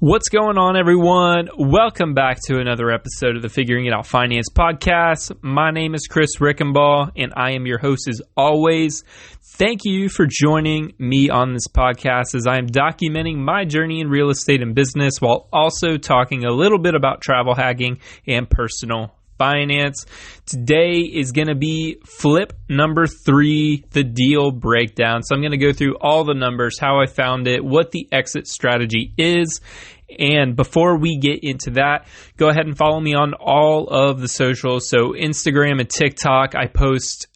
What's going on, everyone? Welcome back to another episode of the Figuring It Out Finance podcast. My name is Chris Rickenbaugh, and I am your host as always. Thank you for joining me on this podcast as I am documenting my journey in real estate and business while also talking a little bit about travel hacking and personal finance. Today is going to be flip number 3, the deal breakdown. So I'm going to go through all the numbers, how I found it, what the exit strategy is. And before we get into that, go ahead and follow me on all of the socials. So Instagram and TikTok, I post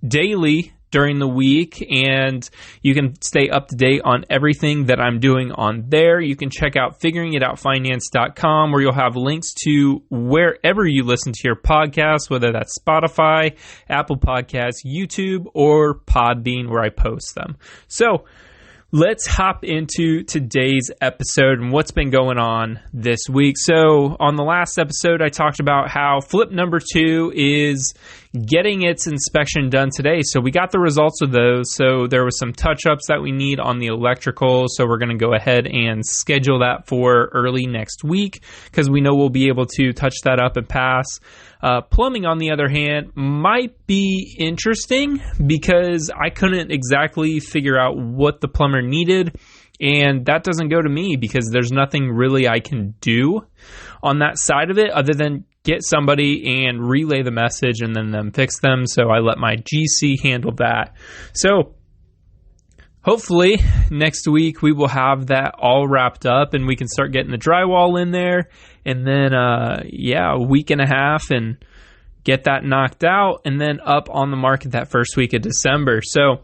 daily during the week, and you can stay up to date on everything that I'm doing on there. You can check out figuringitoutfinance.com, where you'll have links to wherever you listen to your podcasts, whether that's Spotify, Apple Podcasts, YouTube, or Podbean, where I post them. So let's hop into today's episode and what's been going on this week. So on the last episode, I talked about how flip number 2 is getting its inspection done today. So we got the results of those. So there was some touch-ups that we need on the electrical. So we're going to go ahead and schedule that for early next week because we know we'll be able to touch that up and pass. Plumbing, on the other hand, might be interesting because I couldn't exactly figure out what the plumber needed, and that doesn't go to me because there's nothing really I can do on that side of it other than get somebody and relay the message and then them fix them. So I let my GC handle that. So hopefully next week we will have that all wrapped up and we can start getting the drywall in there. And then, a week and a half and get that knocked out and then up on the market that first week of December. So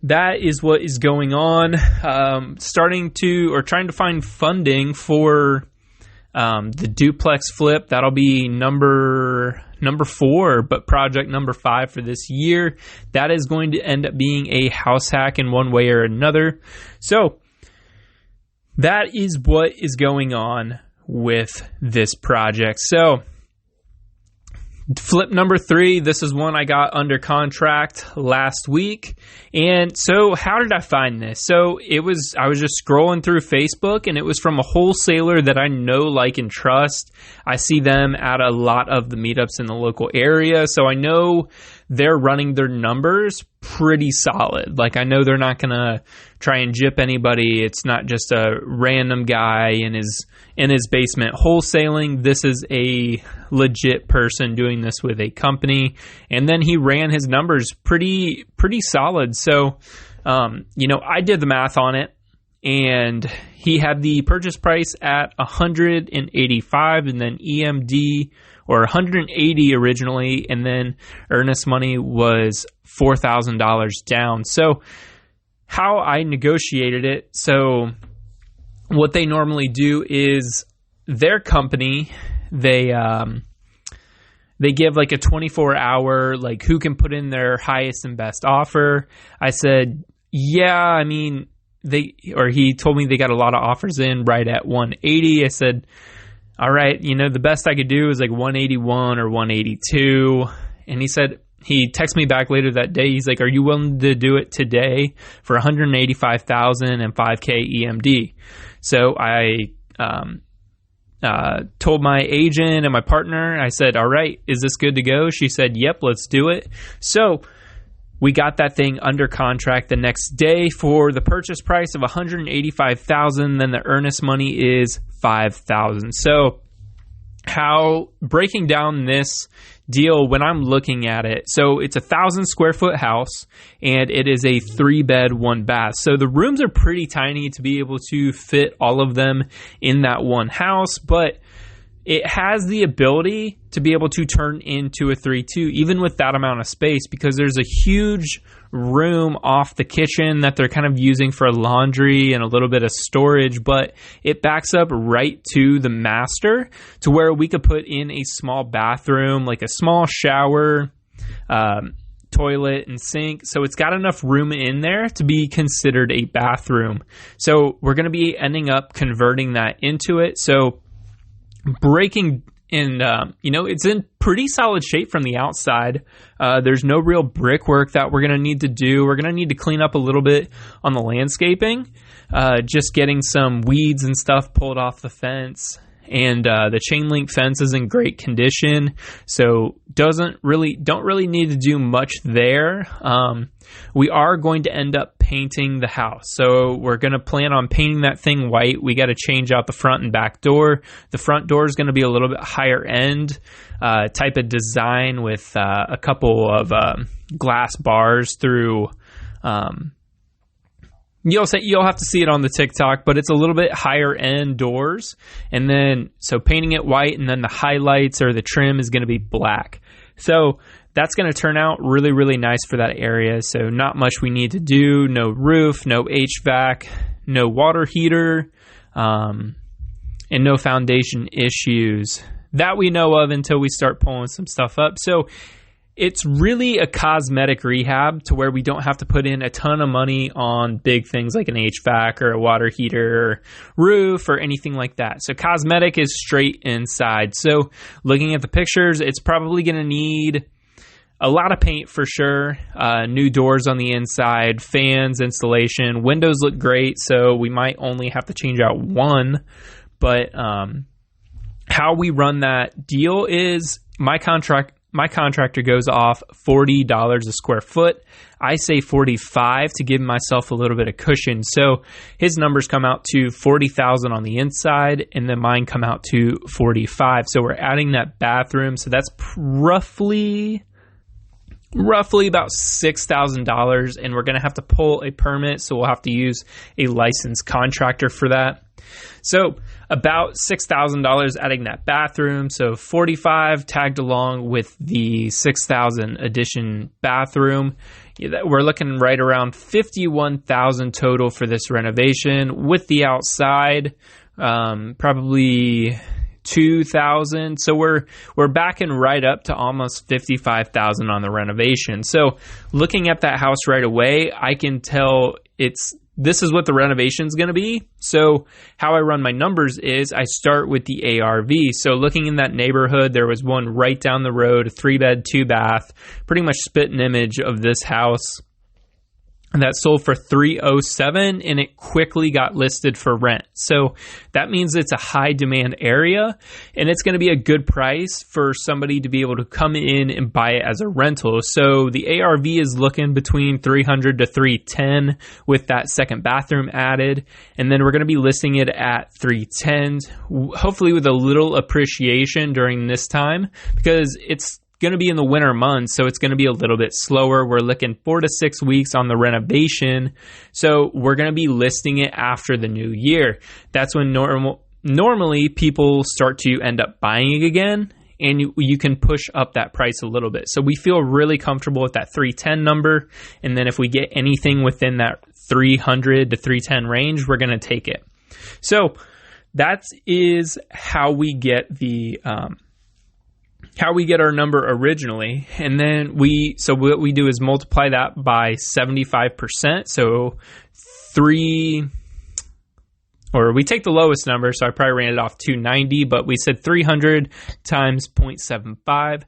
that is what is going on. Trying to find funding for the duplex flip. That'll be number 4, but project number 5 for this year. That is going to end up being a house hack in one way or another. So that is what is going on with this project. So flip number 3, this is one I got under contract last week. And so how did I find this? So I was just scrolling through Facebook, and it was from a wholesaler that I know, like, and trust. I see them at a lot of the meetups in the local area. So I know they're running their numbers pretty solid. Like, I know they're not going to try and gyp anybody. It's not just a random guy in his basement wholesaling. This is a legit person doing this with a company. And then he ran his numbers pretty solid. So, I did the math on it, and he had the purchase price at $185 and then EMD, or $180 originally, and then earnest money was $4,000 down. So how I negotiated it, so what they normally do is their company, they give like a 24-hour, like, who can put in their highest and best offer. I said, yeah, he told me they got a lot of offers in right at 180. I said, all right, the best I could do is like 181 or 182. And he texted me back later that day. He's like, are you willing to do it today for $185,000 and $5K EMD? So I told my agent and my partner, I said, all right, is this good to go? She said, yep, let's do it. So we got that thing under contract the next day for the purchase price of $185,000. Then the earnest money is $5,000. So breaking down this deal when I'm looking at it, so it's a 1,000 square foot house and it is a 3-bed, 1-bath. So the rooms are pretty tiny to be able to fit all of them in that one house, but it has the ability to be able to turn into a 3-2, even with that amount of space, because there's a huge room off the kitchen that they're kind of using for laundry and a little bit of storage, but it backs up right to the master to where we could put in a small bathroom, like a small shower, toilet, and sink. So it's got enough room in there to be considered a bathroom. So we're going to be ending up converting that into it. So breaking And, it's in pretty solid shape from the outside. There's no real brickwork that we're going to need to do. We're going to need to clean up a little bit on the landscaping, just getting some weeds and stuff pulled off the fence. And the chain link fence is in great condition, so don't really need to do much there. We are going to end up painting the house, so we're going to plan on painting that thing white. We got to change out the front and back door. The front door is going to be a little bit higher end type of design with a couple of glass bars through. You'll have to see it on the TikTok, but it's a little bit higher end doors. And then, so painting it white, and then the highlights or the trim is going to be black. So that's going to turn out really, really nice for that area. So not much we need to do. No roof, no HVAC, no water heater, and no foundation issues that we know of until we start pulling some stuff up. So it's really a cosmetic rehab to where we don't have to put in a ton of money on big things like an HVAC or a water heater or roof or anything like that. So cosmetic is straight inside. So looking at the pictures, it's probably going to need a lot of paint for sure. New doors on the inside, fans, installation. Windows look great, so we might only have to change out one. But how we run that deal is my contractor goes off $40 a square foot. I say 45 to give myself a little bit of cushion. So his numbers come out to 40,000 on the inside, and then mine come out to 45. So we're adding that bathroom. So that's roughly about $6,000, and we're going to have to pull a permit. So we'll have to use a licensed contractor for that. So about $6,000 adding that bathroom. So 45 tagged along with the 6,000 addition bathroom. We're looking right around 51,000 total for this renovation with the outside, probably 2,000. So we're backing right up to almost 55,000 on the renovation. So looking at that house right away, I can tell this is what the renovation is going to be. So how I run my numbers is I start with the ARV. So looking in that neighborhood, there was one right down the road, a 3-bed, 2-bath, pretty much spit an image of this house that sold for $307, and it quickly got listed for rent. So that means it's a high demand area, and it's going to be a good price for somebody to be able to come in and buy it as a rental. So the ARV is looking between $300 to $310 with that second bathroom added, and then we're going to be listing it at $310, hopefully with a little appreciation during this time, because it's going to be in the winter months, so it's going to be a little bit slower. We're looking 4 to 6 weeks on the renovation, so we're going to be listing it after the new year. That's when normally people start to end up buying it again, and you can push up that price a little bit. So we feel really comfortable with that 310 number, and then if we get anything within that 300 to 310 range, we're going to take it. So that is how we get our number originally. And then what we do is multiply that by 75%. So we take the lowest number. So I probably ran it off 290, but we said 300 times 0.75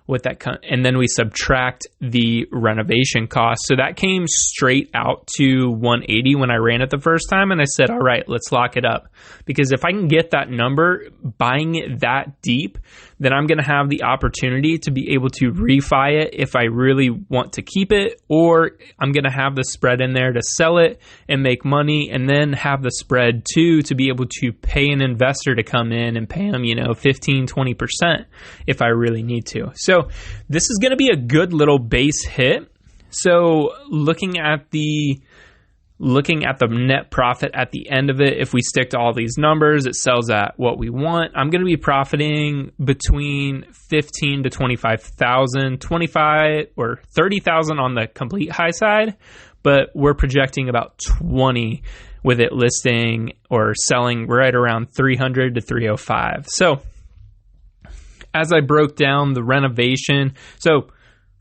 with that, and then we subtract the renovation cost. So that came straight out to 180 when I ran it the first time, and I said, all right, let's lock it up, because if I can get that number buying it that deep, then I'm going to have the opportunity to be able to refi it if I really want to keep it, or I'm going to have the spread in there to sell it and make money, and then have the spread too to be able to pay an investor to come in and pay them 15-20% if I really need to. So this is going to be a good little base hit. So looking at the net profit at the end of it, if we stick to all these numbers, it sells at what we want. I'm going to be profiting between 15 to 25,000, 25 or 30,000 on the complete high side, but we're projecting about 20 with it listing or selling right around 300 to 305. So as I broke down the renovation, so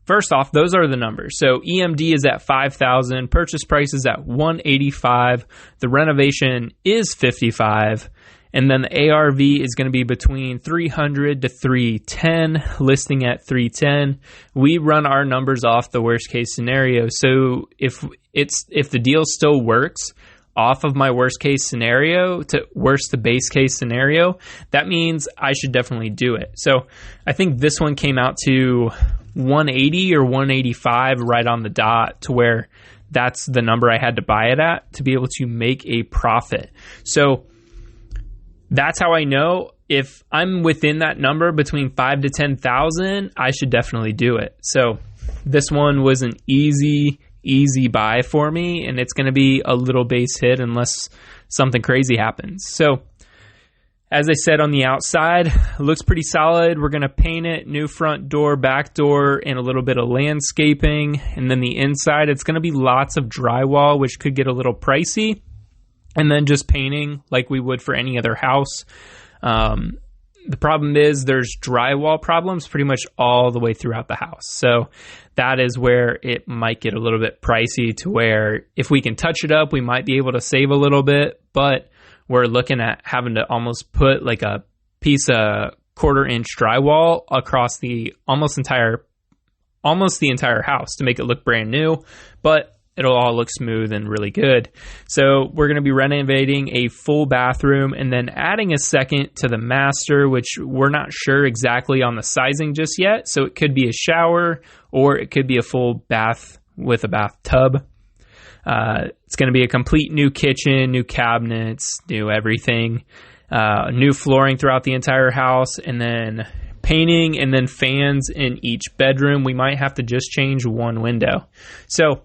first off, those are the numbers. So EMD is at 5,000, purchase price is at 185, the renovation is 55, And then the ARV is going to be between 300 to 310, listing at 310. We run our numbers off the worst case scenario. So if the deal still works off of my worst case scenario to base case scenario, that means I should definitely do it. So I think this one came out to 180 or 185 right on the dot, to where that's the number I had to buy it at to be able to make a profit. So that's how I know if I'm within that number between 5 to 10,000, I should definitely do it. So this one was an easy buy for me, and it's going to be a little base hit unless something crazy happens. So as I said, on the outside, it looks pretty solid. We're going to paint it, new front door, back door, and a little bit of landscaping. And then the inside, it's going to be lots of drywall, which could get a little pricey. And then just painting like we would for any other house. The problem is there's drywall problems pretty much all the way throughout the house. So that is where it might get a little bit pricey, to where if we can touch it up, we might be able to save a little bit, but we're looking at having to almost put like a piece of 1/4 inch drywall across almost the entire house to make it look brand new, but it'll all look smooth and really good. So we're going to be renovating a full bathroom and then adding a second to the master, which we're not sure exactly on the sizing just yet. So it could be a shower or it could be a full bath with a bathtub. It's going to be a complete new kitchen, new cabinets, new everything, new flooring throughout the entire house, and then painting and then fans in each bedroom. We might have to just change one window. So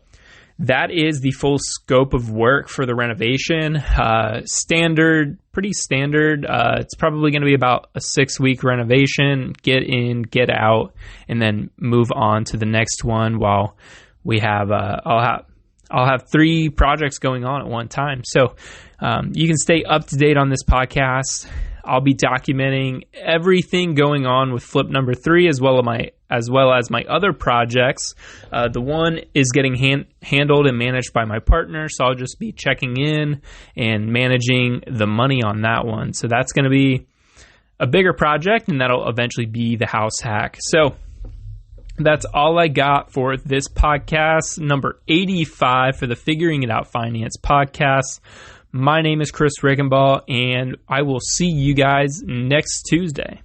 that is the full scope of work for the renovation. Pretty standard. It's probably going to be about a 6-week renovation, get in, get out, and then move on to the next one while we have, I'll have 3 projects going on at one time. So you can stay up to date on this podcast. I'll be documenting everything going on with flip number 3, as well as my other projects. The one is getting handled and managed by my partner, so I'll just be checking in and managing the money on that one. So that's going to be a bigger project, and that'll eventually be the house hack. So that's all I got for this podcast, number 85 for the Figuring It Out Finance podcast. My name is Chris Rickenbaugh, and I will see you guys next Tuesday.